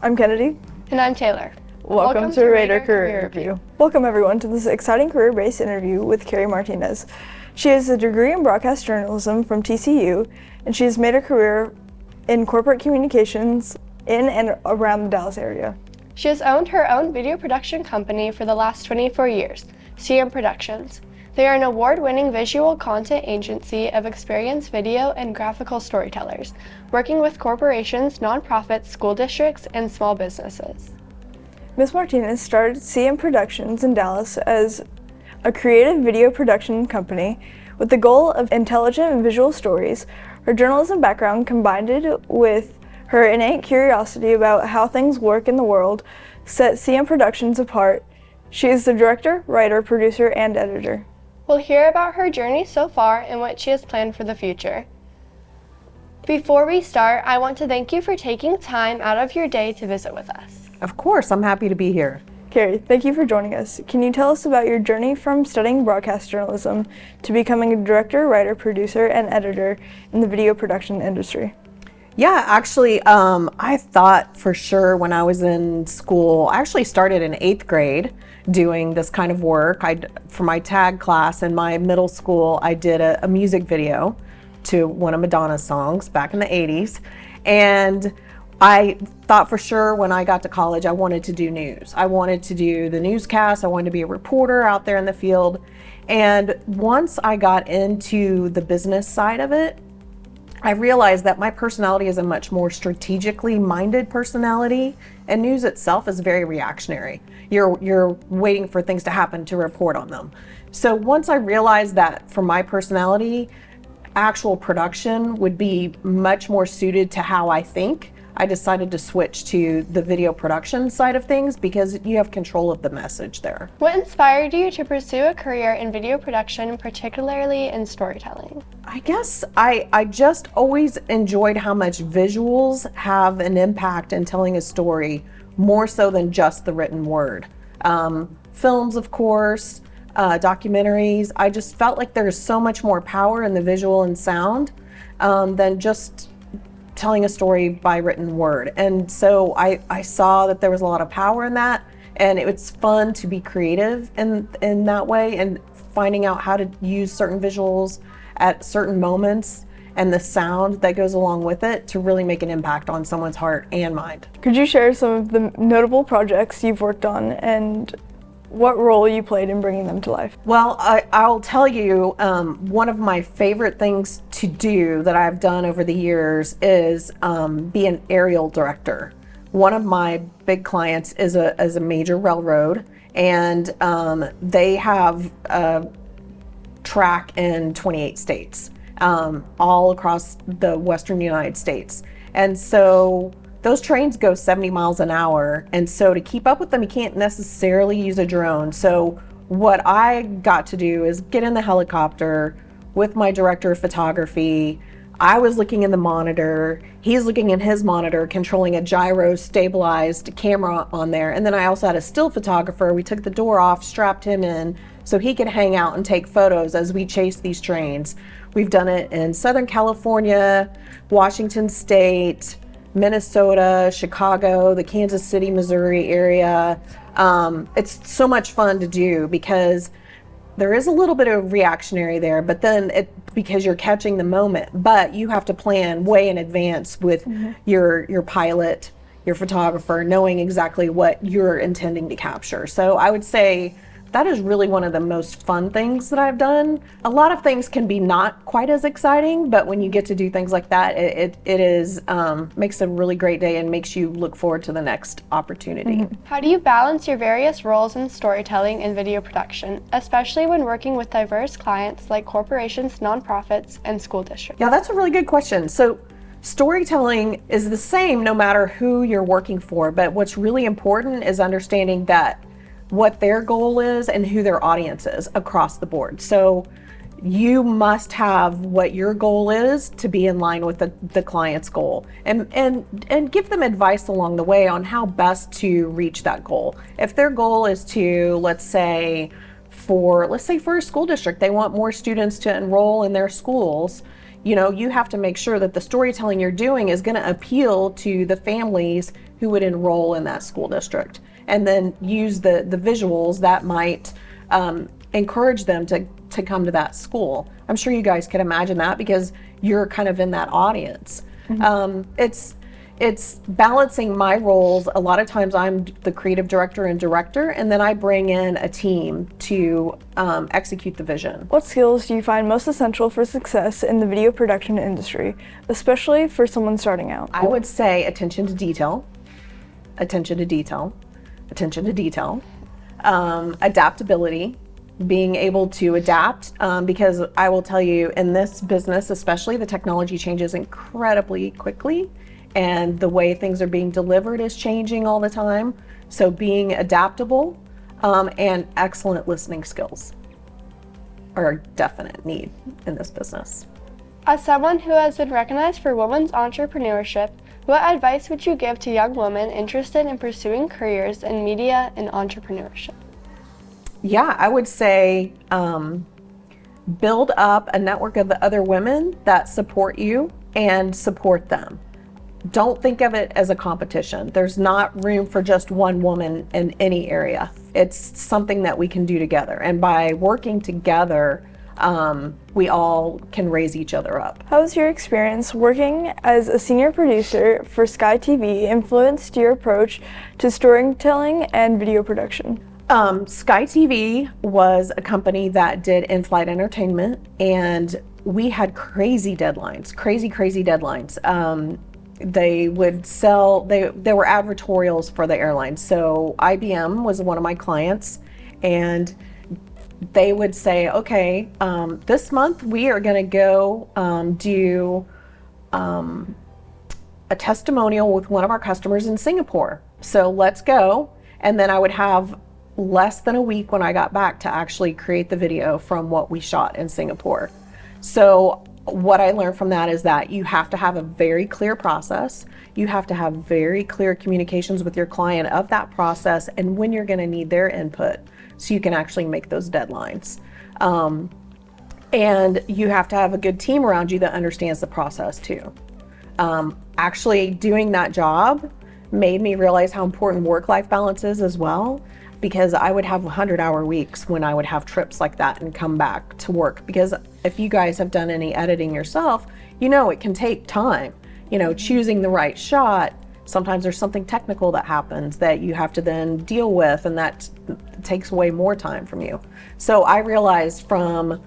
I'm Kennedy. And I'm Taylor. Welcome to Radar Career Review. Welcome everyone to this exciting career-based interview with Carrie Martinez. She has a degree in broadcast journalism from TCU, and she has made a career in corporate communications in and around the Dallas area. She has owned her own video production company for the last 24 years, CM Productions. They are an award-winning visual content agency of experienced video and graphical storytellers, working with corporations, nonprofits, school districts, and small businesses. Ms. Martinez started CM Productions in Dallas as a creative video production company with the goal of intelligent and visual stories. Her journalism background combined with her innate curiosity about how things work in the world set CM Productions apart. She is the director, writer, producer, and editor. We'll hear about her journey so far and what she has planned for the future. Before we start, I want to thank you for taking time out of your day to visit with us. Of course, I'm happy to be here. Carrie, thank you for joining us. Can you tell us about your journey from studying broadcast journalism to becoming a director, writer, producer, and editor in the video production industry? Yeah, actually, I thought for sure when I was in school, I actually started in 8th grade doing this kind of work. For my tag class in my middle school, I did a music video to one of Madonna's songs back in the 80s. And I thought for sure when I got to college, I wanted to do news. I wanted to do the newscast. I wanted to be a reporter out there in the field. And once I got into the business side of it, I realized that my personality is a much more strategically minded personality, and news itself is very reactionary. You're waiting for things to happen to report on them. So once I realized that for my personality, actual production would be much more suited to how I think, I decided to switch to the video production side of things because you have control of the message there. What inspired you to pursue a career in video production, particularly in storytelling? I guess I just always enjoyed how much visuals have an impact in telling a story, more so than just the written word. Films, of course, documentaries. I just felt like there's so much more power in the visual and sound than just telling a story by written word. And so I saw that there was a lot of power in that, and it was fun to be creative in that way and finding out how to use certain visuals at certain moments and the sound that goes along with it to really make an impact on someone's heart and mind. Could you share some of the notable projects you've worked on and what role you played in bringing them to life? Well, I'll tell you, one of my favorite things to do that I've done over the years is be an aerial director. One of my big clients is a major railroad, and they have a track in 28 states, all across the western United States. And so those trains go 70 miles an hour, and so to keep up with them, you can't necessarily use a drone. So what I got to do is get in the helicopter with my director of photography. I was looking in the monitor, he's looking in his monitor, controlling a gyro stabilized camera on there. And then I also had a still photographer. We took the door off, strapped him in so he could hang out and take photos as we chased these trains. We've done it in Southern California, Washington State, Minnesota, Chicago, the Kansas City, Missouri area. It's so much fun to do because there is a little bit of reactionary there, but then because you're catching the moment, but you have to plan way in advance with your pilot, your photographer, knowing exactly what you're intending to capture. So I would say that is really one of the most fun things that I've done. A lot of things can be not quite as exciting, but when you get to do things like that, it is makes a really great day and makes you look forward to the next opportunity. How do you balance your various roles in storytelling and video production, especially when working with diverse clients like corporations, nonprofits, and school districts? Yeah, that's a really good question. So storytelling is the same no matter who you're working for, but what's really important is understanding that what their goal is and who their audience is across the board. So you must have what your goal is to be in line with the client's goal, and give them advice along the way on how best to reach that goal. If their goal is to, let's say for a school district, they want more students to enroll in their schools, you have to make sure that the storytelling you're doing is going to appeal to the families who would enroll in that school district, and then use the visuals that might encourage them to come to that school. I'm sure you guys can imagine that because you're kind of in that audience. It's balancing my roles. A lot of times I'm the creative director and director, and then I bring in a team to execute the vision. What skills do you find most essential for success in the video production industry, especially for someone starting out? I would say attention to detail, attention to detail, attention to detail, adaptability, being able to adapt, because I will tell you, in this business especially, the technology changes incredibly quickly, and the way things are being delivered is changing all the time. So being adaptable and excellent listening skills are a definite need in this business. As someone who has been recognized for women's entrepreneurship, what advice would you give to young women interested in pursuing careers in media and entrepreneurship? Yeah, I would say build up a network of other women that support you and support them. Don't think of it as a competition. There's not room for just one woman in any area. It's something that we can do together. And by working together, we all can raise each other up. How has your experience working as a senior producer for Sky TV influenced your approach to storytelling and video production? Sky TV was a company that did in-flight entertainment, and we had crazy deadlines, crazy deadlines. They would sell, there were advertorials for the airline. So IBM was one of my clients, and they would say, okay, this month we are going to go do a testimonial with one of our customers in Singapore. So let's go. And then I would have less than a week when I got back to actually create the video from what we shot in Singapore. So what I learned from that is that you have to have a very clear process. You have to have very clear communications with your client of that process and when you're going to need their input so you can actually make those deadlines. And you have to have a good team around you that understands the process too. Actually doing that job made me realize how important work-life balance is as well, because I would have 100-hour weeks when I would have trips like that and come back to work. Because if you guys have done any editing yourself, it can take time. Choosing the right shot, sometimes there's something technical that happens that you have to then deal with, and that takes way more time from you. So I realized from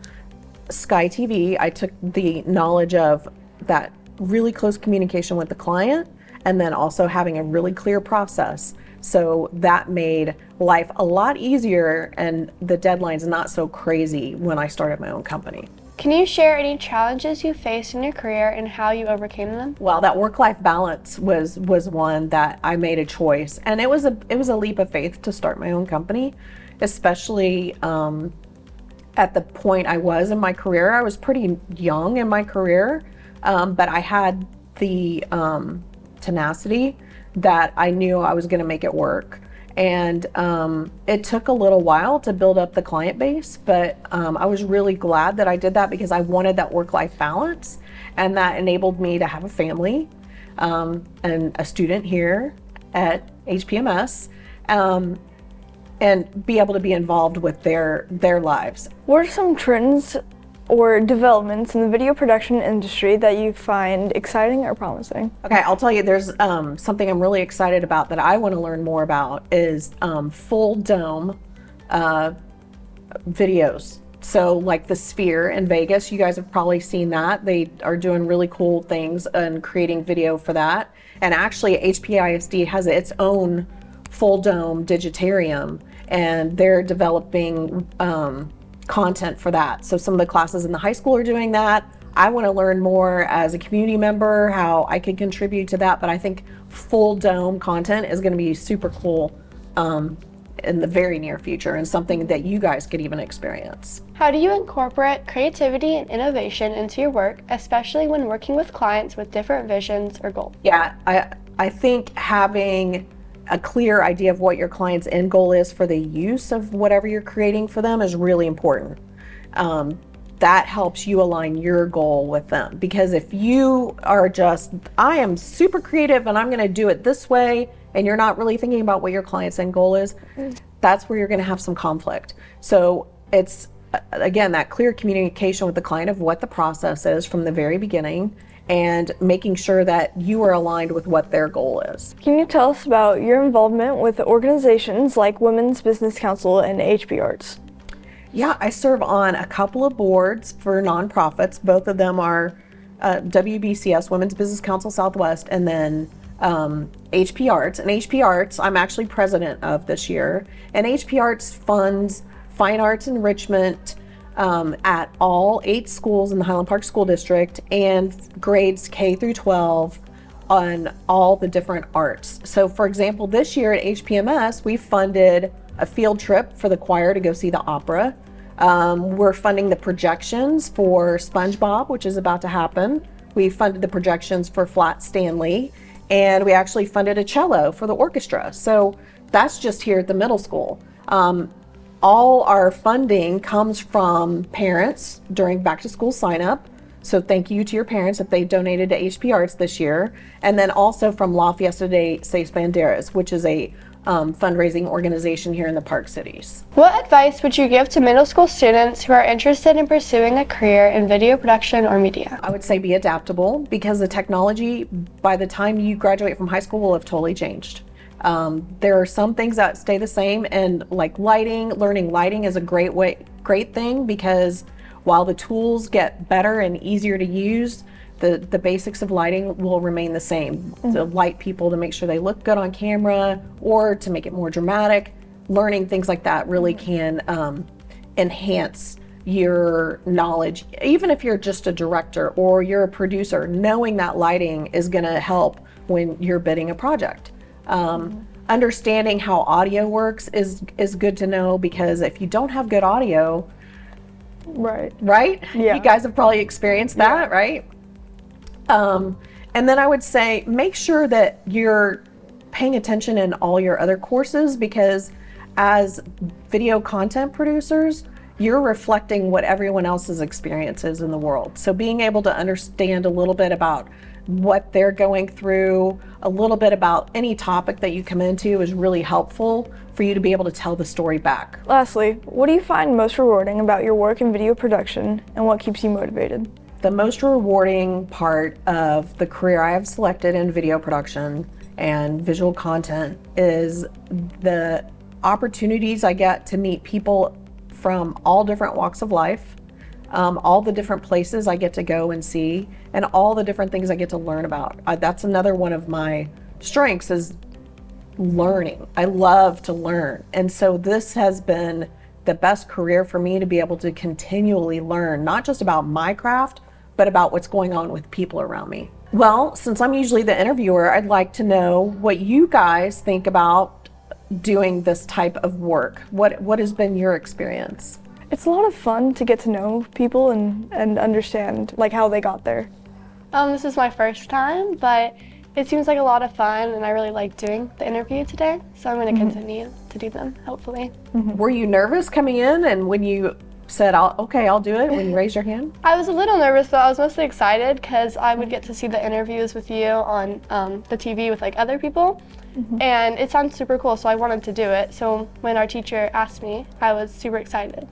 Sky TV, I took the knowledge of that really close communication with the client, and then also having a really clear process. So that made life a lot easier and the deadlines not so crazy when I started my own company. Can you share any challenges you faced in your career and how you overcame them? Well, that work-life balance was one that I made a choice, and it was a leap of faith to start my own company, especially at the point I was in my career. I was pretty young in my career, but I had the tenacity that I knew I was going to make it work. And it took a little while to build up the client base, but I was really glad that I did that because I wanted that work-life balance, and that enabled me to have a family and a student here at HPMS, and be able to be involved with their lives. What are some trends or developments in the video production industry that you find exciting or promising? Okay, I'll tell you, there's something I'm really excited about that I want to learn more about is full dome videos. So like the Sphere in Vegas, you guys have probably seen that. They are doing really cool things and creating video for that. And actually HPISD has its own full dome digitarium, and they're developing content for that. So some of the classes in the high school are doing that. I want to learn more as a community member how I can contribute to that, but I think full dome content is going to be super cool in the very near future, and something that you guys could even experience. How do you incorporate creativity and innovation into your work, especially when working with clients with different visions or goals? Yeah, I think having a clear idea of what your client's end goal is for the use of whatever you're creating for them is really important. that helps you align your goal with them. Because if you are just, I am super creative and I'm going to do it this way, and you're not really thinking about what your client's end goal is, that's where you're going to have some conflict. So it's, again, that clear communication with the client of what the process is from the very beginning, and making sure that you are aligned with what their goal is. Can you tell us about your involvement with organizations like Women's Business Council and HP Arts? Yeah, I serve on a couple of boards for nonprofits. Both of them are WBCS, Women's Business Council Southwest, and then HP Arts. And HP Arts, I'm actually president of this year. And HP Arts funds fine arts enrichment at all 8 schools in the Highland Park School District, and grades K through 12 on all the different arts. So for example, this year at HPMS, we funded a field trip for the choir to go see the opera. We're funding the projections for SpongeBob, which is about to happen. We funded the projections for Flat Stanley, and we actually funded a cello for the orchestra. So that's just here at the middle school. All our funding comes from parents during back to school sign up. So thank you to your parents if they donated to HP Arts this year. And then also from La Fiesta de Seis Banderas, which is a fundraising organization here in the Park Cities. What advice would you give to middle school students who are interested in pursuing a career in video production or media? I would say be adaptable, because the technology by the time you graduate from high school will have totally changed. There are some things that stay the same, and like lighting, learning lighting is a great thing, because while the tools get better and easier to use, the basics of lighting will remain the same. To light people to make sure they look good on camera, or to make it more dramatic. Learning things like that really can enhance your knowledge. Even if you're just a director or you're a producer, knowing that lighting is going to help when you're bidding a project. Understanding how audio works is good to know, because if you don't have good audio, right? Yeah. You guys have probably experienced that, right? And then I would say make sure that you're paying attention in all your other courses, because as video content producers, you're reflecting what everyone else's experience is in the world. So being able to understand a little bit about what they're going through, a little bit about any topic that you come into is really helpful for you to be able to tell the story back. Lastly, what do you find most rewarding about your work in video production, and what keeps you motivated? The most rewarding part of the career I have selected in video production and visual content is the opportunities I get to meet people from all different walks of life, all the different places I get to go and see, and all the different things I get to learn about. That's another one of my strengths, is learning. I love to learn. And so this has been the best career for me, to be able to continually learn, not just about my craft, but about what's going on with people around me. Well, since I'm usually the interviewer, I'd like to know what you guys think about doing this type of work. What has been your experience? It's a lot of fun to get to know people and understand like how they got there. This is my first time, but it seems like a lot of fun, and I really like doing the interview today, so I'm going to continue to do them, hopefully. Were you nervous coming in, and when you said, I'll do it, when you raised your hand? I was a little nervous, but I was mostly excited because I would get to see the interviews with you on the TV with like other people, and it sounds super cool, so I wanted to do it. So when our teacher asked me, I was super excited.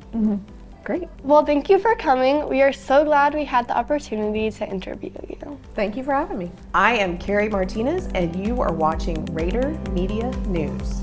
Great. Well, thank you for coming. We are so glad we had the opportunity to interview you. Thank you for having me. I am Carrie Martinez, and you are watching Raider Media News.